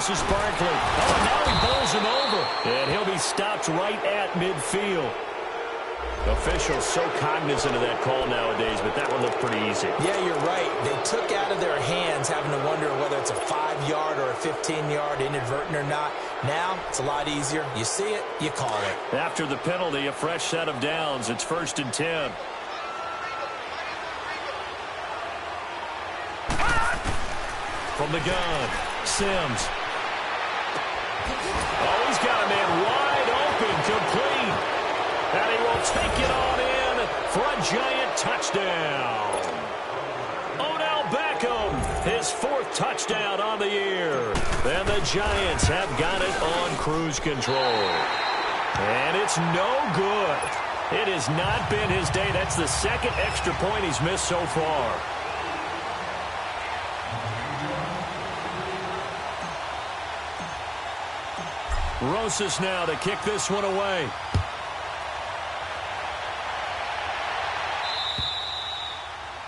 This is Barkley. Oh, and now he bowls him over. And he'll be stopped right at midfield. Officials so cognizant of that call nowadays, but that one looked pretty easy. Yeah, you're right. They took out of their hands having to wonder whether it's a 5-yard or a 15-yard, inadvertent or not. Now, it's a lot easier. You see it, you call it. After the penalty, a fresh set of downs. It's 1st and 10. From the gun, Sims. Oh, he's got a man wide open, complete. And he will take it on in for a giant touchdown. Odell Beckham, his 4th touchdown on the year. And the Giants have got it on cruise control. And it's no good. It has not been his day. That's the 2nd extra point he's missed so far. Rosas now to kick this one away.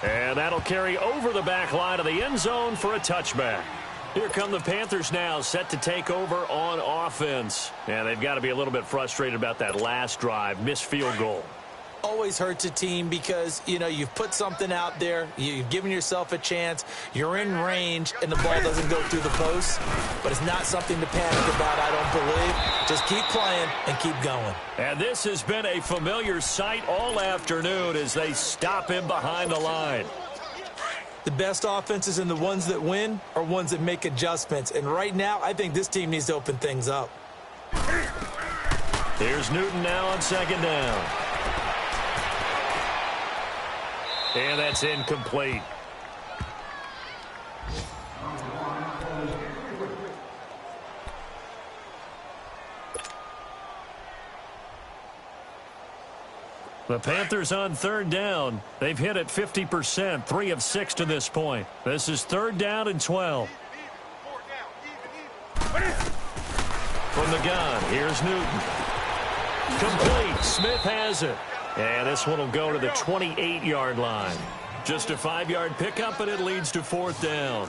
And that'll carry over the back line of the end zone for a touchback. Here come the Panthers now, set to take over on offense. And they've got to be a little bit frustrated about that last drive, missed field goal. Always hurts a team because, you know, you've put something out there, you've given yourself a chance, you're in range, and the ball doesn't go through the post. But it's not something to panic about, I don't believe. Just keep playing and keep going. And this has been a familiar sight all afternoon as they stop him behind the line. The best offenses and the ones that win are ones that make adjustments. And right now, I think this team needs to open things up. Here's Newton now on 2nd down. And that's incomplete. The Panthers on 3rd down. They've hit it 50%, 3 of 6 to this point. This is 3rd down and 12. From the gun, here's Newton. Complete. Smith has it. And this one will go to the 28-yard line. Just a 5-yard pickup, and it leads to 4th down.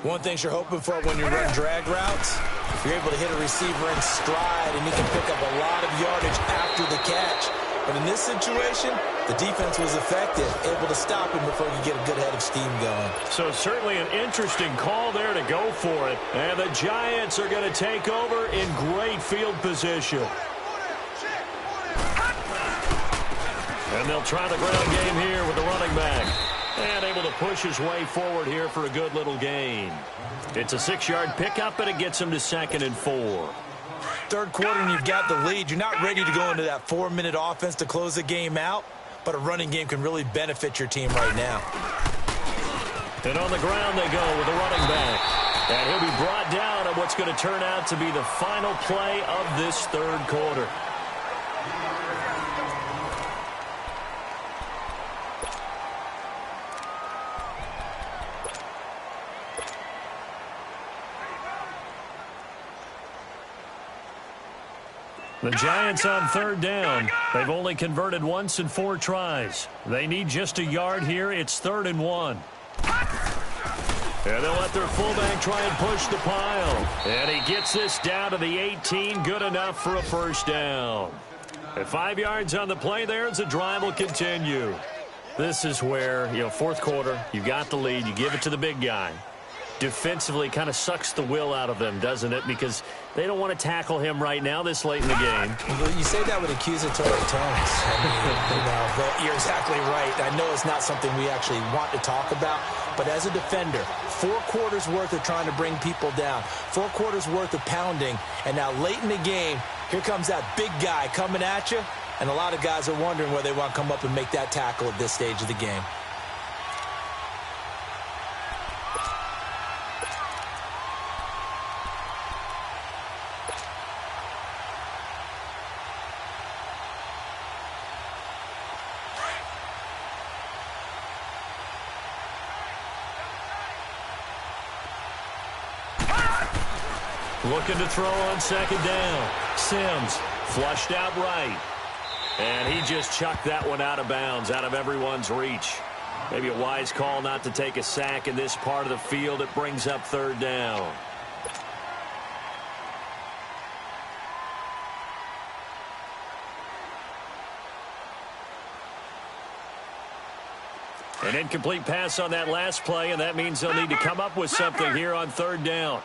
One thing you're hoping for when you run drag routes, if you're able to hit a receiver in stride and he can pick up a lot of yardage after the catch. But in this situation, the defense was effective, able to stop him before he could get a good head of steam going. So certainly an interesting call there to go for it. And the Giants are going to take over in great field position. And they'll try the ground game here with the running back. And able to push his way forward here for a good little gain. It's a 6-yard pickup, and it gets him to 2nd and 4. 3rd quarter and you've got the lead. You're not ready to go into that 4-minute offense to close the game out, but a running game can really benefit your team right now. And on the ground they go with the running back. And he'll be brought down at what's going to turn out to be the final play of this 3rd quarter. The Giants on 3rd down. They've only converted once in 4 tries. They need just a yard here. It's 3rd and 1. And they'll let their fullback try and push the pile. And he gets this down to the 18. Good enough for a 1st down. At 5 yards on the play there as the drive will continue. This is where, 4th quarter, you got the lead. You give it to the big guy. Defensively kind of sucks the will out of them, doesn't it? Because they don't want to tackle him right now this late in the game. Well, you say that with accusatory tones. But you're exactly right. I know it's not something we actually want to talk about, but as a defender, 4 quarters worth of trying to bring people down, 4 quarters worth of pounding, and now late in the game, here comes that big guy coming at you, and a lot of guys are wondering whether they want to come up and make that tackle at this stage of the game. Looking to throw on 2nd down. Sims flushed out right. And he just chucked that one out of bounds, out of everyone's reach. Maybe a wise call not to take a sack in this part of the field. It brings up 3rd down. An incomplete pass on that last play, and that means they'll need to come up with something here on third down.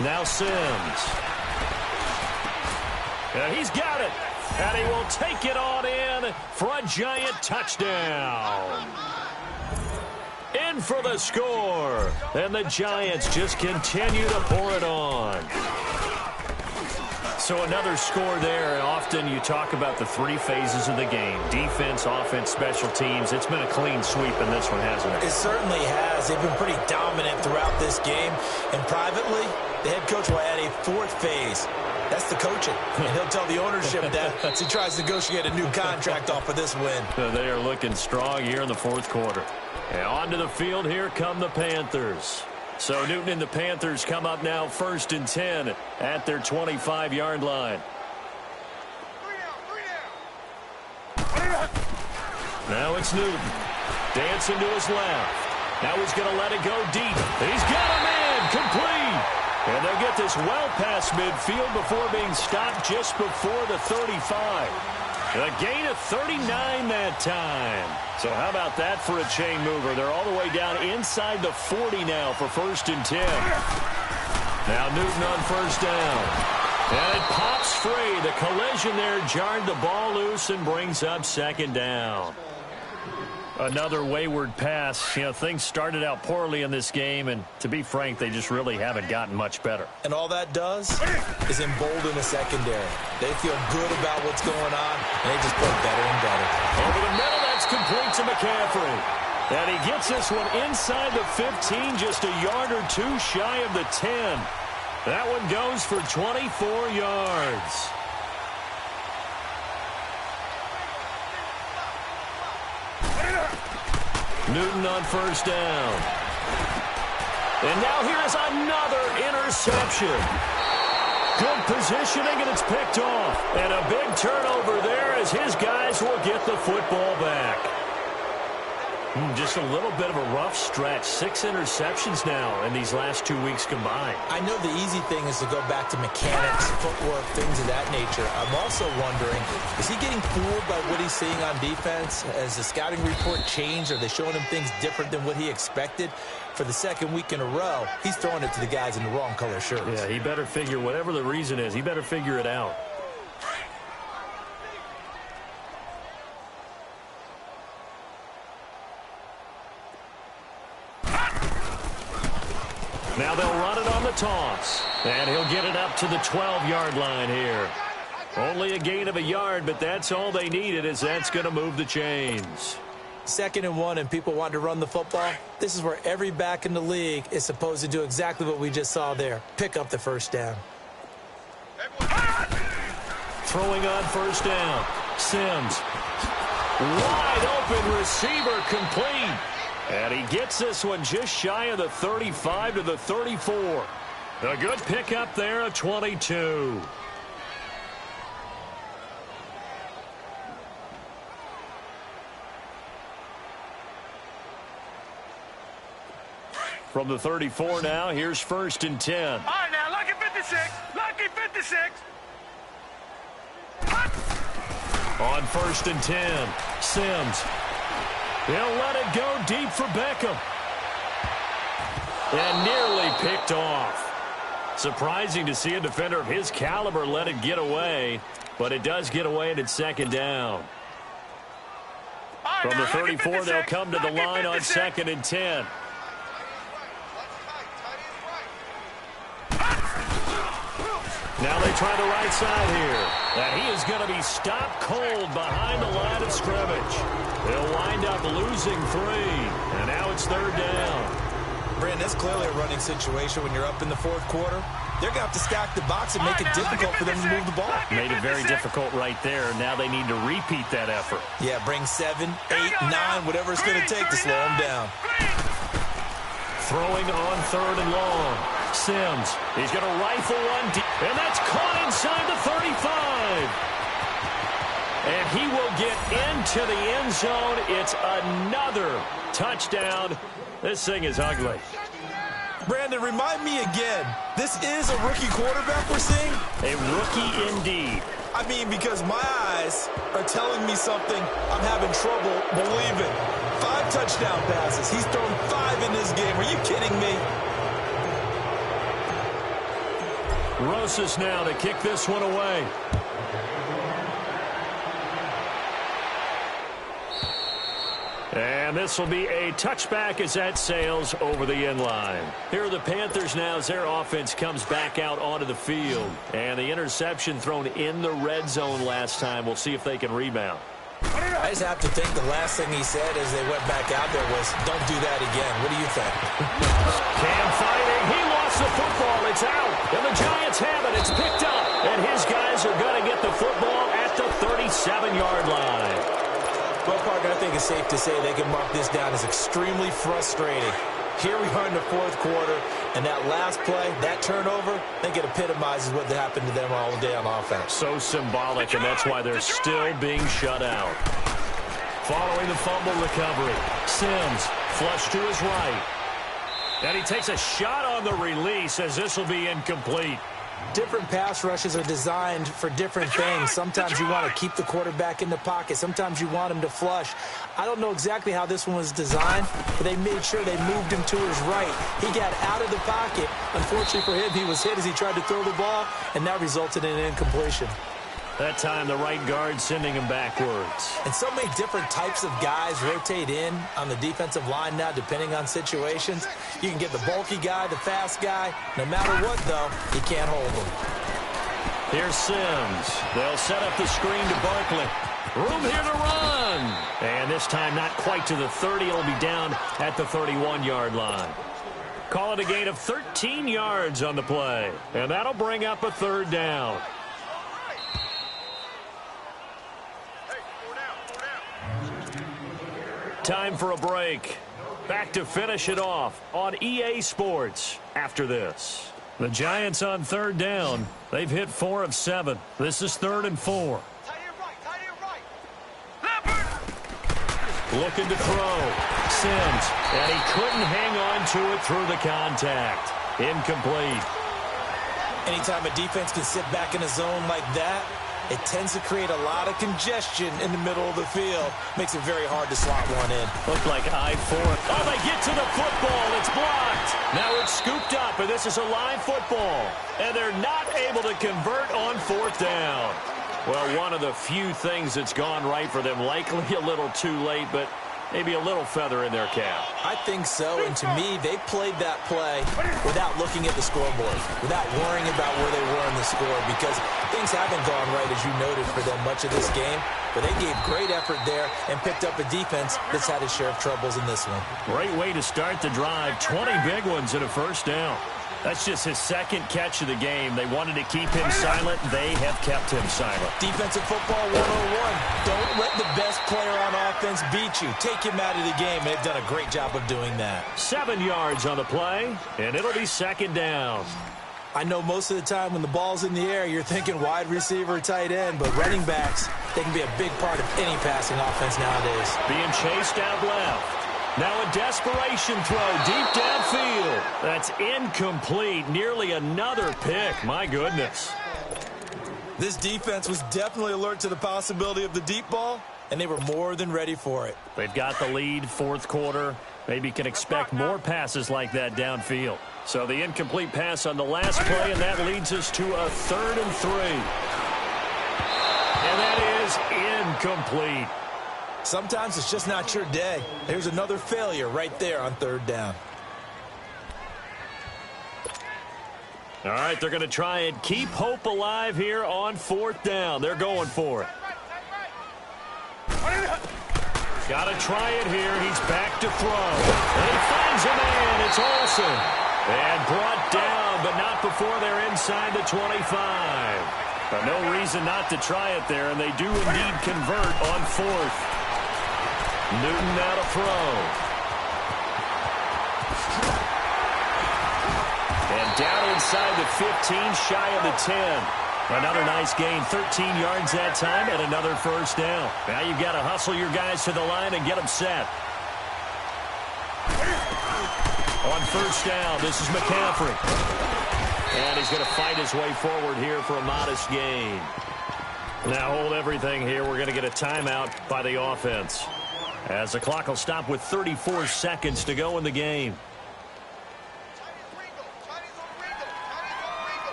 Now Sims. And he's got it. And he will take it on in for a Giant touchdown. In for the score. And the Giants just continue to pour it on. So another score there. Often you talk about the three phases of the game. Defense, offense, special teams. It's been a clean sweep in this one, hasn't it? It certainly has. They've been pretty dominant throughout this game. And privately, the head coach will add a fourth phase. That's the coaching. And he'll tell the ownership that as he tries to negotiate a new contract off of this win. They are looking strong here in the fourth quarter. And onto the field, here come the Panthers. So Newton and the Panthers come up now 1st and 10 at their 25-yard line. Now it's Newton. Dancing to his left. Now he's going to let it go deep. He's got a man complete. And they'll get this well past midfield before being stopped just before the 35. A gain of 39 that time. So how about that for a chain mover? They're all the way down inside the 40 now for 1st and 10. Now Newton on 1st down. And it pops free. The collision there jarred the ball loose and brings up 2nd down. Another wayward pass. You know, things started out poorly in this game, and to be frank, they just really haven't gotten much better. And all that does is embolden the secondary. They feel good about what's going on, and they just play better and better. Over the middle, that's complete to McCaffrey. And he gets this one inside the 15, just a yard or two shy of the 10. That one goes for 24 yards. Newton on 1st down. And now here's another interception. Good positioning, and it's picked off. And a big turnover there as his guys will get the football back. Just a little bit of a rough stretch. 6 interceptions now in these last 2 weeks combined. I know the easy thing is to go back to mechanics, footwork, things of that nature. I'm also wondering, is he getting fooled by what he's seeing on defense? Has the scouting report changed? Are they showing him things different than what he expected? For the 2nd week in a row, he's throwing it to the guys in the wrong color shirts. Yeah, he better figure, whatever the reason is, he better figure it out. Now they'll run it on the toss. And he'll get it up to the 12-yard line here. Only a gain of a yard, but that's all they needed, as that's going to move the chains. 2nd and 1, and people want to run the football. This is where every back in the league is supposed to do exactly what we just saw there. Pick up the 1st down. Throwing on 1st down. Sims. Wide open receiver complete. And he gets this one just shy of the 35 to the 34. A good pickup there of 22. From the 34 now, here's 1st and 10. All right, now, lucky 56. Lucky 56. On 1st and 10, Sims. He'll let it go deep for Beckham. And nearly picked off. Surprising to see a defender of his caliber let it get away, but it does get away and it's 2nd down. From the 34, they'll come to the line on 2nd and 10. Now they try the right side here. And he is going to be stopped cold behind the line of scrimmage. They'll wind up losing 3. And now it's 3rd down. Brandon, that's clearly a running situation when you're up in the 4th quarter. They're going to have to stack the box and make it difficult for them to move the ball. Made it very difficult right there. Now they need to repeat that effort. Yeah, bring 7, 8, 9, whatever it's going to take to slow them down. Throwing on 3rd and long. Sims, he's going to rifle one deep, and that's caught inside the 35. And he will get into the end zone. It's another touchdown. This thing is ugly. Brandon, remind me again, this is a rookie quarterback we're seeing? A rookie indeed. I mean, because my eyes are telling me something I'm having trouble believing. 5 touchdown passes. He's thrown 5 in this game. Are you kidding me? Rosas now to kick this one away. And this will be a touchback as that sails over the end line. Here are the Panthers now as their offense comes back out onto the field. And the interception thrown in the red zone last time. We'll see if they can rebound. I just have to think the last thing he said as they went back out there was, don't do that again. What do you think? Cam fighting. He lost the football. It's out. And the Giants have it. It's picked up. And his guys are going to get the football at the 37-yard line. Well, Parker, I think it's safe to say they can mark this down as extremely frustrating. Here we are in the fourth quarter, and that last play, that turnover, I think it epitomizes what happened to them all day on offense. So symbolic, and that's why they're still being shut out. Following the fumble recovery, Sims flush to his right. And he takes a shot on the release as this will be incomplete. Different pass rushes are designed for different things. Sometimes you want to keep the quarterback in the pocket. Sometimes you want him to flush. I don't know exactly how this one was designed, but they made sure they moved him to his right. He got out of the pocket. Unfortunately for him, he was hit as he tried to throw the ball, and that resulted in an incompletion. That time, the right guard sending him backwards. And so many different types of guys rotate in on the defensive line now, depending on situations. You can get the bulky guy, the fast guy. No matter what, though, you can't hold them. Here's Sims. They'll set up the screen to Barkley. Room here to run. And this time, not quite to the 30. It'll be down at the 31-yard line. Call it a gain of 13 yards on the play. And that'll bring up a third down. Time for a break. Back to finish it off on EA Sports after this. The Giants on third down. They've hit 4 of 7. This is 3rd and 4. Looking to throw. Sims. And he couldn't hang on to it through the contact. Incomplete. Anytime a defense can sit back in a zone like that, it tends to create a lot of congestion in the middle of the field. Makes it very hard to slot one in. Looked like I-4. Oh, they get to the football. It's blocked. Now it's scooped up, and this is a live football. And they're not able to convert on 4th down. Well, one of the few things that's gone right for them. Likely a little too late, but maybe a little feather in their cap. I think so, and to me, they played that play without looking at the scoreboard, without worrying about where they were in the score, because things haven't gone right, as you noted, for them much of this game. But they gave great effort there and picked up a defense that's had its share of troubles in this one. Great way to start the drive. 20 big ones and a first down. That's just his second catch of the game. They wanted to keep him silent. They have kept him silent. Defensive football 101. Don't let the best player on offense beat you. Take him out of the game. They've done a great job of doing that. 7 yards on the play, and it'll be 2nd down. I know most of the time when the ball's in the air, you're thinking wide receiver, tight end, but running backs, they can be a big part of any passing offense nowadays. Being chased out left. Now a desperation throw deep downfield. That's incomplete. Nearly another pick. My goodness. This defense was definitely alert to the possibility of the deep ball, and they were more than ready for it. They've got the lead, 4th quarter. Maybe can expect more passes like that downfield. So the incomplete pass on the last play, and that leads us to a 3rd and 3. And that is incomplete. Sometimes it's just not your day. There's another failure right there on 3rd down. All right, they're going to try and keep hope alive here on 4th down. They're going for it. Got to try it here. He's back to throw. And he finds a man. It's Olsen. And brought down, but not before they're inside the 25. No reason not to try it there, and they do indeed convert on 4th. Newton now to throw. And down inside the 15, shy of the 10. Another nice gain, 13 yards that time, and another first down. Now you've got to hustle your guys to the line and get them set. On first down, this is McCaffrey. And he's going to fight his way forward here for a modest gain. Now hold everything here. We're going to get a timeout by the offense, as the clock will stop with 34 seconds to go in the game.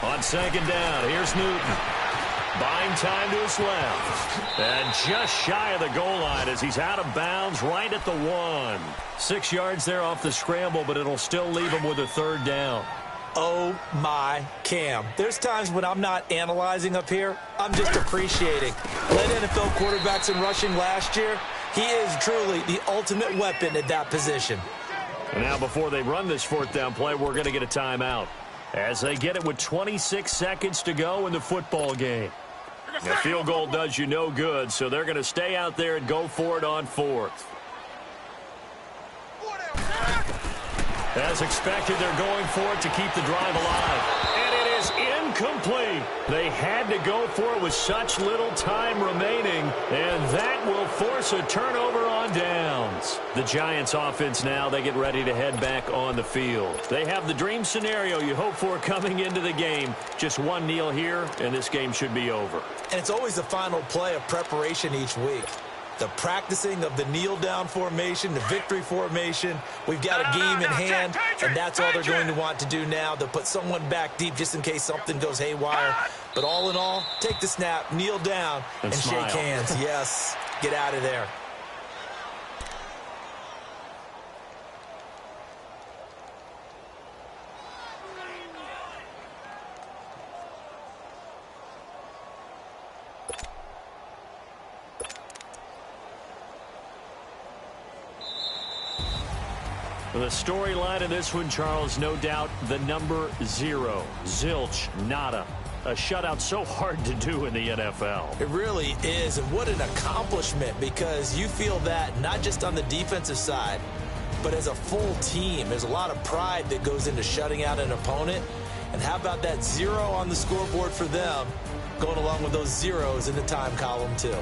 On second down, here's Newton. Buying time to his left. And just shy of the goal line as he's out of bounds right at the 1. 6 yards there off the scramble, but it'll still leave him with a third down. Oh, my Cam. There's times when I'm not analyzing up here. I'm just appreciating. Led NFL quarterbacks in rushing last year. He is truly the ultimate weapon at that position. And now before they run this fourth down play, we're going to get a timeout, as they get it with 26 seconds to go in the football game. The field goal does you no good, so they're going to stay out there and go for it on fourth. As expected, they're going for it to keep the drive alive. And it is incomplete. They had to go for it with such little time remaining, and that will force a turnover on downs. The Giants offense now, they get ready to head back on the field. They have the dream scenario you hope for coming into the game. Just one kneel here, and this game should be over. And it's always the final play of preparation each week. The practicing of the kneel-down formation, the victory formation. We've got a game in hand, and that's all they're going to want to do now, to put someone back deep just in case something goes haywire. But all in all, take the snap, kneel down, and shake hands. Yes, get out of there. The storyline of this one, Charles, no doubt the number 0. Zilch, nada. A shutout so hard to do in the NFL. It really is, and what an accomplishment, because you feel that not just on the defensive side, but as a full team. There's a lot of pride that goes into shutting out an opponent. And how about that 0 on the scoreboard for them, going along with those zeros in the time column too.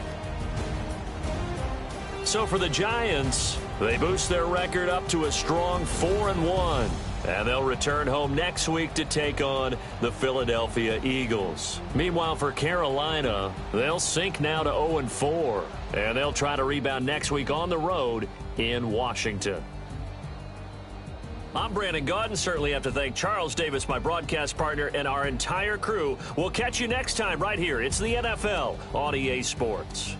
So for the Giants, they boost their record up to a strong 4-1. And they'll return home next week to take on the Philadelphia Eagles. Meanwhile, for Carolina, they'll sink now to 0-4. And they'll try to rebound next week on the road in Washington. I'm Brandon Gaudin. Certainly have to thank Charles Davis, my broadcast partner, and our entire crew. We'll catch you next time right here. It's the NFL on EA Sports.